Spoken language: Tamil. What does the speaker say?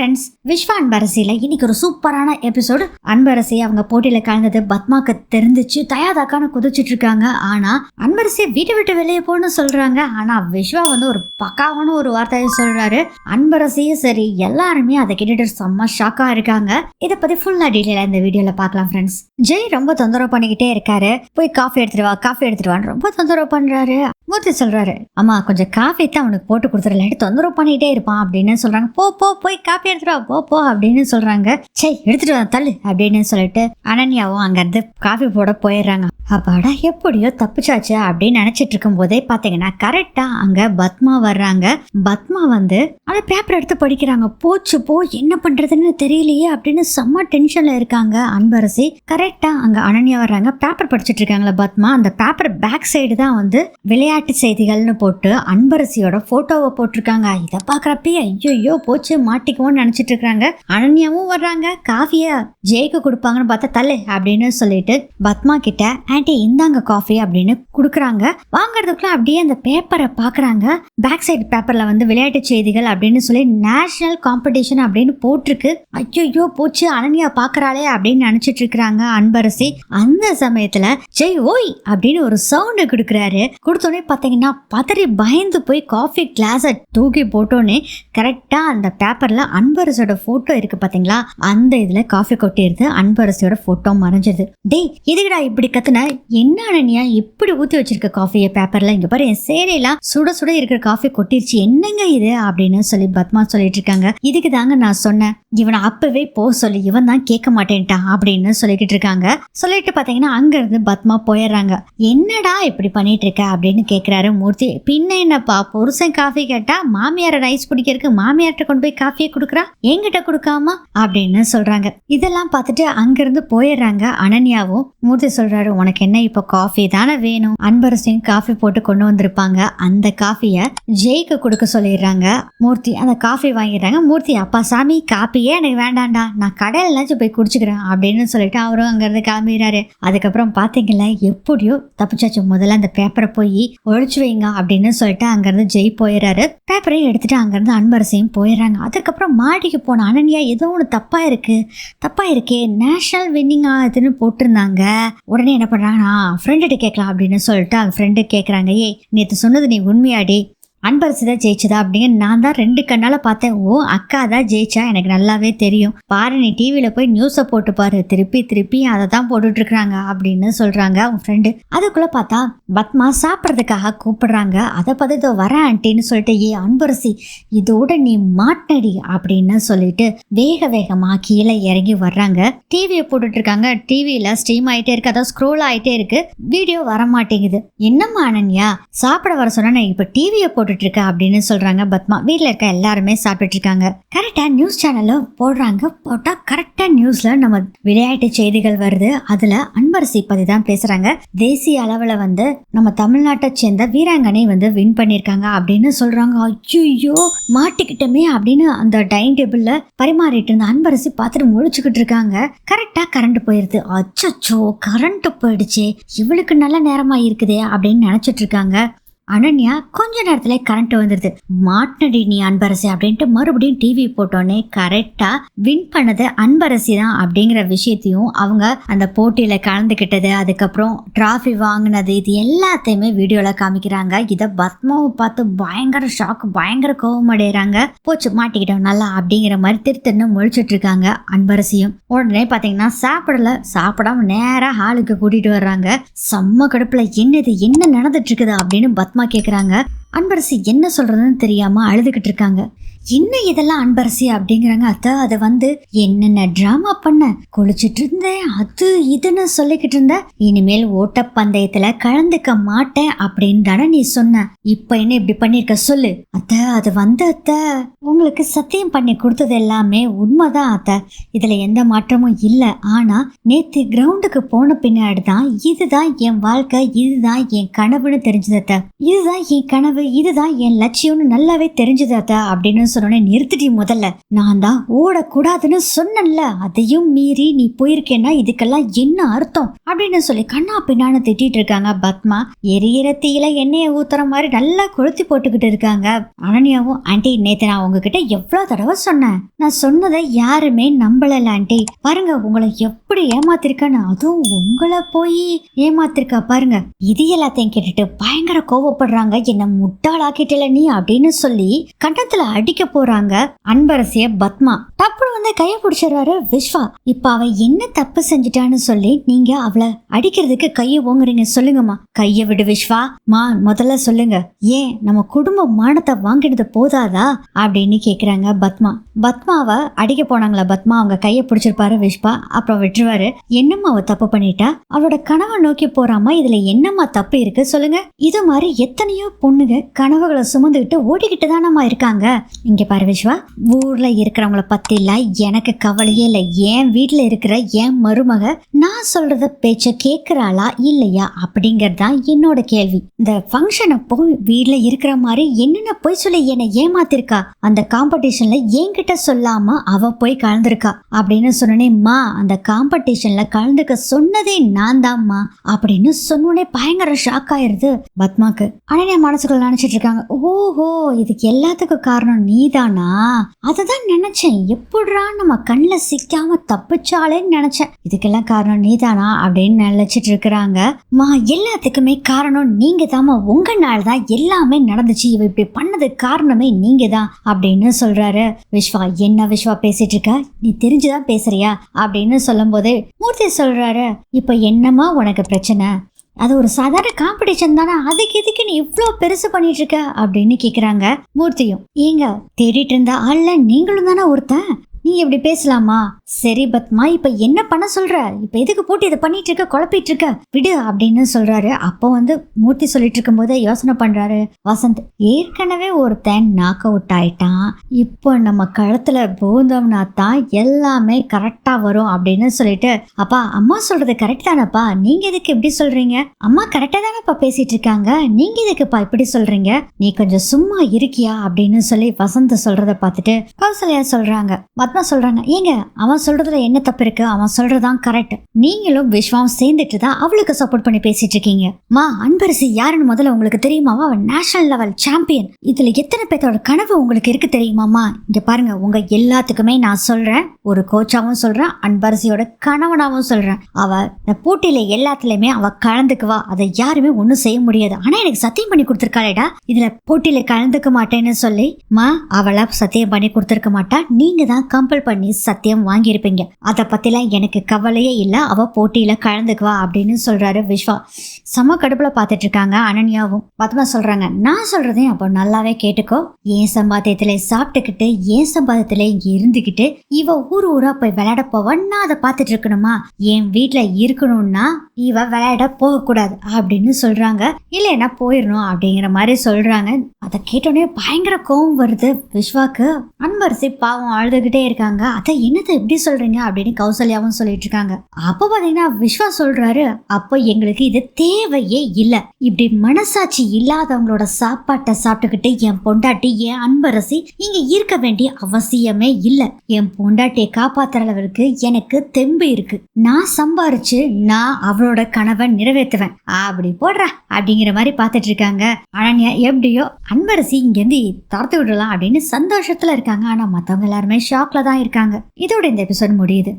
ஃப்ரெண்ட்ஸ், விஸ்வா அன்பரசியில் இன்னைக்கு ஒரு சூப்பரான எபிசோடு. அன்பரசி அவங்க போட்டியில் கலந்தது பத்மாக்கு தெரிஞ்சிச்சு. தயாதாக்கான குதிச்சுட்டு இருக்காங்க. ஆனா அன்பரசியை வீட்டை விட்டு வெளியே போன்னு சொல்றாங்க. ஆனா விஸ்வா ஒரு பக்காவான ஒரு வார்த்தையை சொல்றாரு. அன்பரசியும் சரி எல்லாருமே அதை கேட்டுட்டு செம்ம ஷாக்கா இருக்காங்க. இதை பத்தி ஃபுல்லா டீட்டெயிலா இந்த வீடியோல பார்க்கலாம் ஃப்ரெண்ட்ஸ். ஜெய் ரொம்ப தொந்தரவு பண்ணிக்கிட்டே இருக்காரு. போய் காஃபி எடுத்துட்டு வான்னு ரொம்ப தொந்தரவு பண்றாரு. மூர்த்தி சொல்றாரு, அம்மா கொஞ்சம் காஃபி தான் அவனுக்கு போட்டு கொடுத்துரு, தொந்தரவு பண்ணிக்கிட்டே இருப்பான் அப்படின்னு சொல்றாங்க. போய் காஃபி எடுத்துட்டு வா போ அப்படின்னு சொல்றாங்க. சே எடுத்துட்டு வா தள்ளு அப்படின்னு சொல்லிட்டு அனன்யாவும் அங்க இருந்து காஃபி போட போயிடுறாங்க. அப்பாடா எப்படியோ தப்பிச்சாச்சு அப்படின்னு நினைச்சிட்டு இருக்கும் போதே பாத்தீங்கன்னா கரெக்டா அங்க பத்மா வர்றாங்க. பத்மா அந்த பேப்பர் எடுத்து படிக்கிறாங்க. போச்சு என்ன பண்றதுன்னு தெரியலையே அப்படின்னு செம்ம டென்ஷன்ல இருக்காங்க அன்பரசி. கரெக்டா அங்க அனன்யா வர்றாங்க. பேப்பர் படிச்சுட்டு இருக்காங்களா பத்மா. அந்த பேப்பர் பேக் சைடு தான் விளையாட்டு செய்திகள்னு போட்டு அன்பரசியோட போட்டோவை போட்டிருக்காங்க. இதை பாக்குறப்ப ஐயோ போச்சு மாட்டிக்குவோன்னு நினைச்சிட்டு இருக்காங்க. அனன்யாவும் வர்றாங்க. காஃபியா ஜெய்க்கு கொடுப்பாங்கன்னு பார்த்தா தள்ளு அப்படின்னு சொல்லிட்டு பத்மா கிட்ட ஆண்டி இந்தாங்க காஃபி அப்படின்னு குடுக்குறாங்க. வாங்கறதுக்குள்ள அப்படியே அந்த பேப்பரை பாக்குறாங்க. பேக் சைடு பேப்பர்ல விளையாட்டு செய்திகள் அப்படின்னு சொல்லி நேஷனல் காம்படிஷன் அப்படின்னு போட்டிருக்கு. ஐயோ போச்சு அனன்யா பாக்குறாளே அப்படின்னு நினைச்சிட்டு இருக்கிறாங்க அன்பரசி. அந்த சமயத்துல ஜெய் ஓய் அப்படின்னு ஒரு சவுண்ட் கொடுக்குறாரு. கொடுத்தோடனே பாத்தீங்கன்னா பதறி பயந்து போய் காஃபி கிளாஸை தூக்கி போட்டோன்னே கரெக்டா அந்த பேப்பர்ல அன்பரசியோட போட்டோ இருக்கு பாத்தீங்களா, அந்த இதுல காஃபி கொட்டிடுது. அன்பரசியோட போட்டோ மறைஞ்சது. டேய் எதுக்குடா இப்படி கத்துன, என்ன அனன்யா இப்படி ஊத்தி வச்சிருக்க காஃபிய பேப்பர்ல, இங்க பாரு என் சேலையெல்லாம் சுட சுட இருக்கிற காஃபி கொட்டிருச்சு, என்னங்க இது அப்படின்னு சொல்லி பத்மா சொல்லிட்டு இருக்காங்க. இதுக்கு தாங்க நான் சொன்னேன் இவனை அப்பவே போ சொல்லி, இவன் தான் கேட்க மாட்டேன்ட்டான் அப்படின்னு சொல்லிக்கிட்டு இருக்காங்க. சொல்லிட்டு பாத்தீங்கன்னா அங்க இருந்து பத்மா போயிடுறாங்க. என்னடா இப்படி பண்ணிட்டு இருக்க அப்படின்னு கேக்குறாரு மூர்த்தி. பின்ன என்னப்பா புருஷன் காஃபி கேட்டா மாமியார ரைஸ் பிடிக்கிறதுக்கு மாமியார்ட்ட கொண்டு போய் காஃபியை கொடுக்குறா, என்கிட்ட கொடுக்காம அப்படின்னு சொல்றாங்க. இதெல்லாம் பார்த்துட்டு அங்கிருந்து போயிடுறாங்க. அனன்யாவும் மூர்த்தி சொல்றாரு, உனக்கு என்ன இப்ப காஃபி தானே வேணும், அன்பரசியும் காஃபி போட்டு கொண்டு வந்திருப்பாங்க, அந்த காஃபிய ஜெய்க்கு கொடுக்க சொல்லிடுறாங்க. மூர்த்தி அந்த காஃபி வாங்கிடுறாங்க. மூர்த்தி அப்பா சாமி காப்பியே எனக்கு வேண்டாண்டா, நான் கடையில போய் குடிச்சுக்கிறேன் அப்படின்னு சொல்லிட்டு அவரும் அங்கிருந்து கிளம்பிடுறாரு. அதுக்கப்புறம் பாத்தீங்களா எப்படியோ தப்பிச்சாச்சு. முதல்ல அந்த பேப்பரை போய் ஒழிச்சு வைங்க அப்படின்னு சொல்லிட்டு அங்கிருந்து ஜெய் போயிடுறாரு. பேப்பரையும் எடுத்துட்டு அங்கிருந்து அன்பரசியும் போயிடுறாங்க. அதுக்கப்புறம் மாடிக்கு போன அனன்யா ஏதோ ஒன்று தப்பா இருக்கே நேஷனல் வின்னிங் ஆகுதுன்னு போட்டிருந்தாங்க. உடனே என்ன பண்றாங்கன்னா ஃப்ரெண்டுகிட்ட கேட்கலாம் அப்படின்னு சொல்லிட்டு அவங்க ஃப்ரெண்டு கேட்குறாங்க. நேற்று சொன்னது நீ உண்மையாடி, அன்பரசி தான் ஜெயிச்சதா அப்படின்னு நான் தான் 2 கண்ணால பார்த்தேன். ஓ அக்கா தான் ஜெயிச்சா எனக்கு நல்லாவே தெரியும், பாரு நீ டிவியில போய் நியூஸை போட்டு பாரு, திருப்பி அதை தான் போட்டுட்டு இருக்கிறாங்க அப்படின்னு சொல்றாங்க அவங்க ஃப்ரெண்டு. அதுக்குள்ள பார்த்தா பத்மா சாப்பிட்றதுக்காக கூப்பிடுறாங்க. அதை பார்த்து வர ஆண்டின்னு சொல்லிட்டு அன்பரசி இதோட நீ மாட்டினடி அப்படின்னு சொல்லிட்டு வேகமா கீழே இறங்கி வர்றாங்க. டிவியை போட்டுட்டு இருக்காங்க. டிவியில ஸ்ட்ரீம் ஆயிட்டே இருக்கு, அதாவது ஸ்க்ரோல் ஆயிட்டே இருக்கு, வீடியோ வர மாட்டேங்குது. என்னம்மா அனன்யா சாப்பிட வர சொன்னா இப்ப டிவியை போட்டு இருக்க அப்படின்னு சொல்றாங்க பத்மா. வீட்டுல இருக்க எல்லாருமே சாப்பிட்டு இருக்காங்க. கரெக்டா நியூஸ் சேனல்ல போடுறாங்க. போட்டா கரெக்டா நியூஸ்ல நம்ம விளையாட்டு செய்திகள் வருது. அதுல அன்பரசி பத்தி தான் பேசுறாங்க. தேசிய அளவுல நம்ம தமிழ்நாட்டை சேர்ந்த வீராங்கனை வின் பண்ணிருக்காங்க அப்படின்னு சொல்றாங்க. ஐயோ மாட்டிக்கிட்டமே அப்படின்னு அந்த டைனிங் டேபிள்ல பரிமாறிட்டு இருந்த அன்பரசி பார்த்துட்டு முழிச்சுக்கிட்டு இருக்காங்க. கரெக்டா கரண்ட் போயிருது. அச்சோ கரண்ட் போயிடுச்சு, இவளுக்கு நல்ல நேரமா இருக்குதே அப்படின்னு நினைச்சிட்டு இருக்காங்க. அனன்யா கொஞ்ச நேரத்துல கரண்ட் வந்துருது. மாட்டினடி நீ அன்பரசி அப்படின்ட்டு மறுபடியும் டிவி போட்டோன்னே கரெக்டா வின் பண்ணது அன்பரசி தான் அப்படிங்கிற விஷயத்தையும் அவங்க அந்த போட்டியில கலந்துகிட்டது, அதுக்கப்புறம் டிராஃபி வாங்கினது, இது எல்லாத்தையுமே வீடியோல காமிக்கிறாங்க. இதை பத்மாவை பார்த்து பயங்கர ஷாக், பயங்கர கோபம் அடைகிறாங்க. போச்சு மாட்டிக்கிட்டோம் நல்லா அப்படிங்கிற மாதிரி திருத்தன்னு முழிச்சிட்டு இருக்காங்க அன்பரசியும். உடனே பாத்தீங்கன்னா சாப்பிடாம நேரா ஹாலுக்கு கூட்டிட்டு வர்றாங்க. செம்ம கடுப்புல என்ன நடந்துட்டு இருக்குது அப்படின்னு பத்மா கேக்குறாங்க. அன்பரசி என்ன சொல்றதுன்னு தெரியாம அழுதுகிட்டு இருக்காங்க. என்ன இதெல்லாம் அன்பரசி அப்படிங்கிறாங்க. அது என்னென்ன டிராமா பண்ண குளிச்சுட்டு இருந்தேன், அது இதுன்னு சொல்லிக்கிட்டு இருந்த, இனிமேல் ஓட்டப்பந்தயத்துல கலந்துக்க மாட்டேன் அப்படின்னு தானே நீ சொன்ன, இப்ப என்ன இப்படி பண்ணிருக்க சொல்லு. அது உங்களுக்கு சத்தியம் பண்ணி கொடுத்தது எல்லாமே உண்மைதான் அத்தை, இதுல எந்த மாற்றமும் இல்ல. ஆனா நேத்து கிரவுண்டுக்கு போன பின்னாடி தான் இதுதான் என் வாழ்க்கை, இதுதான் என் கனவுன்னு தெரிஞ்சது அத்தை, இதுதான் என் கனவு, இதுதான் என் லட்சியம்னு நல்லாவே தெரிஞ்சது அத்தை அப்படின்னு சொன்னோடனே நிறுத்திட்டி, முதல்ல நான் தான் ஓடக்கூடாதுன்னு சொன்னேன்ல, அதையும் மீறி நீ போயிருக்கேன்னா இதுக்கெல்லாம் என்ன அர்த்தம் அப்படின்னு சொல்லி கண்ணா பின்னான்னு திட்டிட்டு இருக்காங்க பத்மா. எரியிற தீயில எண்ணெயை ஊத்துற மாதிரி நல்லா கொளுத்தி போட்டுக்கிட்டு இருக்காங்க. அனன்யாவும், ஆண்டி நேத்து நான் உங்ககிட்ட எவ்வளவு தடவை சொன்னேன், நான் சொன்னதை யாருமே நம்பல ஆண்டி, பாருங்க உங்களை எப்படி ஏமாத்திருக்கேன்னு, அதுவும் உங்களை போய் ஏமாத்திருக்கா பாருங்க. இது எல்லாத்தையும் கேட்டுட்டு பயங்கர கோவப்படுறாங்க. என்ன முட்டாளாக்கிட்டல நீ அப்படின்னு சொல்லி கண்டத்துல அடிக்க போறாங்க அன்பரசிய பத்மா. டப்புனு வந்து கைய பிடிச்சிடறாரு விஸ்வா. இப்ப அவ என்ன தப்பு செஞ்சுட்டான்னு சொல்லி நீங்க அவளை அடிக்கிறதுக்கு கைய ஓங்குறீங்க, சொல்லுங்கம்மா. கைய விடு விஸ்வா, மா முதல்ல சொல்லுங்க, ஏன் நம்ம குடும்ப மானத்தை வாங்கினது போதாதா அப்படின்னு கேக்குறாங்க பத்மா. பத்மாவை அடிக்க போனாங்களா பத்மா, அவங்க கைய பிடிச்சிருப்பாரு விஸ்வா, அப்புறம் விட்டுருவாரு. என்னம்மா அவ தப்பு பண்ணிட்டா, அவளோட கனவை நோக்கி போறாமா, இதுல என்னம்மா தப்பு இருக்கு சொல்லுங்க. இது மாதிரி எத்தனையோ பொண்ணுங்க கனவுகளை சுமந்துகிட்டு ஓடிக்கிட்டு தானம்மா இருக்காங்க. இங்க பாரு விஸ்வா, ஊர்ல இருக்கிறவங்கள பத்தி இல்ல எனக்கு கவலையே இல்லை. என் வீட்டுல இருக்கிற என் மருமக நான் சொல்றத பேச்ச கேக்குறாளா இல்லையா அப்படிங்கறதுதான் என்னோட கேள்வி. இந்த ஃபங்க்ஷன் அப்போ வீட்டுல இருக்கிற மாதிரி என்னென்ன போய் சொல்லி என்னை ஏமாத்திருக்கா, அந்த காம்படிஷன்ல என்கிட்ட சொல்லாம அவ போய் கலந்துருக்கா அப்படின்னு சொன்னேம்மா. அந்த காம்படிஷன்ல கலந்துக்க சொன்னதே நான் தான்மா அப்படின்னு சொன்னோடனே பயங்கர ஷாக் ஆயிருது பத்மாக்கு. அனன்யா மனசுக்குள்ள நினைச்சிட்டு இருக்காங்க, ஓஹோ இதுக்கு எல்லாத்துக்கும் காரணம் நீதானா, அததான் நினைச்சேன், எப்படிரா நம்ம கண்ணில் சிக்காம தப்பிச்சாலேன்னு நினைச்சேன், இதுக்கெல்லாம் காரணம் நீதானா அப்படின்னு நினைச்சிட்டு இருக்கிறாங்க. மா எல்லாத்துக்குமே காரணம் நீங்க தாமா, உங்க நாள் தான் எல்லாமே நடந்துச்சு, இவ இப்படி பண்ணது காரணமே நீங்க தான் அப்படின்னு சொல்றாரு விஸ்வா. என்ன விஸ்வா பேசிட்டு இருக்க, நீ தெரிஞ்சுதான் பேசுறியா அப்படின்னு சொல்லும் போது மூர்த்தி சொல்றாரு, இப்ப என்னமா உனக்கு பிரச்சனை, அது ஒரு சாதாரண காம்படிஷன் தானே, அதுக்கு எதுக்கு நீ இவ்வளோ பெருசு பண்ணிட்டு இருக்க அப்படின்னு கேக்குறாங்க மூர்த்தியும். ஏங்க தேடிட்டு இருந்த ஆள்ல நீங்களும் தானே ஒருத்தன், நீ எப்படி பேசலாமா? சரி பத்மா, இப்ப என்ன பண்ண சொல்ற, இப்ப எதுக்கு போட்டு இதை பண்ணிட்டு இருக்க, குழப்பிட்டு இருக்க, விடு அப்படின்னு சொல்றாரு. அப்போ வந்து மூர்த்தி சொல்லிட்டு இருக்கும் போது யோசனை பண்றாரு வசந்த், ஏற்கனவே ஒருத்தன் நாக் அவுட் ஆயிட்டான், இப்போ நம்ம கழுத்துல பூந்தோம்னா தான் எல்லாமே கரெக்டா வரும் அப்படின்னு சொல்லிட்டு, அப்பா அம்மா சொல்றது கரெக்ட் தானப்பா, நீங்க எதுக்கு இப்படி சொல்றீங்க, அம்மா கரெக்டா தானப்பா பேசிட்டு இருக்காங்க, நீங்க எதுக்குப்பா இப்படி சொல்றீங்க, நீ கொஞ்சம் சும்மா இருக்கியா அப்படின்னு சொல்லி வசந்த் சொல்றத பார்த்துட்டு கௌசல்யா சொல்றாங்க, பத்மா சொல்றாங்க, ஏங்க அவன் சொல்றதுல என்ன தப்பு இருக்கு, அவன் சொல்றதான் கரெக்ட், நீங்களும் விஸ்வாவும் சேர்ந்துட்டு தான் அவளுக்கு சப்போர்ட் பண்ணி பேசிட்டு இருக்கீங்க. மா அன்பரசி யாருன்னு முதல்ல உங்களுக்கு தெரியுமாவா, அவன் நேஷனல் லெவல் சாம்பியன், இதுல எத்தனை பேர்த்தோட கனவு உங்களுக்கு இருக்கு தெரியுமாமா. இங்க பாருங்க, உங்க எல்லாத்துக்குமே நான் சொல்றேன், ஒரு கோச்சாவும் சொல்றேன், அன்பரசியோட கணவனாவும் சொல்றேன், அவ இந்த போட்டியில எல்லாத்துலயுமே அவ கலந்துக்குவா, அதை யாருமே ஒண்ணும் செய்ய முடியாது. ஆனா எனக்கு சத்தியம் பண்ணி கொடுத்துருக்காளேடா, இதுல போட்டியில கலந்துக்க மாட்டேன்னு சொல்லி, மா அவளை சத்தியம் பண்ணி கொடுத்துருக்க மாட்டா, நீங்க தான் கம்பல் பண்ணி சத்தியம் வாங்கியிருப்பீங்க, அதை பத்திலாம் எனக்கு கவலையே இல்ல, அவ போட்டியில கலந்துக்குவா அப்படின்னு சொல்றாரு விஸ்வா. சம கடுப்புல பாத்துட்டு இருக்காங்க அனன்யாவும். பத்மா சொல்றாங்க, நான் சொல்றதையும் அப்போ நல்லாவே கேட்டுக்கோ, ஏன் சம்பாத்தியத்துல சாப்பிட்டுக்கிட்டு ஏன் சம்பாத்தியத்துல இங்க இருந்துகிட்டு இவ ஊர் ஊரா போய் விளையாட போவா, நான் அதை பாத்துட்டு இருக்கணுமா, என் வீட்டுல இருக்கணும்னா இவ விளையாட போக கூடாது அப்படின்னு சொல்றாங்க, இல்லைன்னா போயிடணும் அப்படிங்கிற மாதிரி சொல்றாங்க. அதை கேட்டோடனே பயங்கர கோவம் வருது விஸ்வாக்கு. அன்பரசி பாவம் அழுதுகிட்டே இருக்காங்க, அதை என்னத்தை எப்படி சொல்றீங்க அப்படின்னு கௌசல்யாவும் சொல்லிட்டு இருக்காங்க. அப்ப பாத்தீங்கன்னா விஸ்வா சொல்றாரு, அப்போ எங்களுக்கு இது தேவையே இல்ல, இப்படி மனசாட்சி இல்லாதவங்களோட சாப்பாட்டை சாப்பிட்டுக்கிட்டு என் பொண்டாட்டி என் அன்பரசி இங்க இருக்க வேண்டிய அவசியமே இல்ல, என் பொண்டாட்டியை காப்பாத்துற அளவுக்கு எனக்கு தெம்பு இருக்கு, நான் சம்பாரிச்சு நான் அவளோட கனவை நிறைவேற்றுவேன் அப்படி போடுறா அப்படிங்கிற மாதிரி பாத்துட்டு இருக்காங்க. அனன்யா எப்படியோ அன்பரசி இங்க இருந்து தரத்து விடலாம் அப்படின்னு சந்தோஷத்துல இருக்காங்க. ஆனா மத்தவங்க எல்லாருமே ஷாக்ல தான் இருக்காங்க. இதோட இந்த எபிசோட் முடியுது.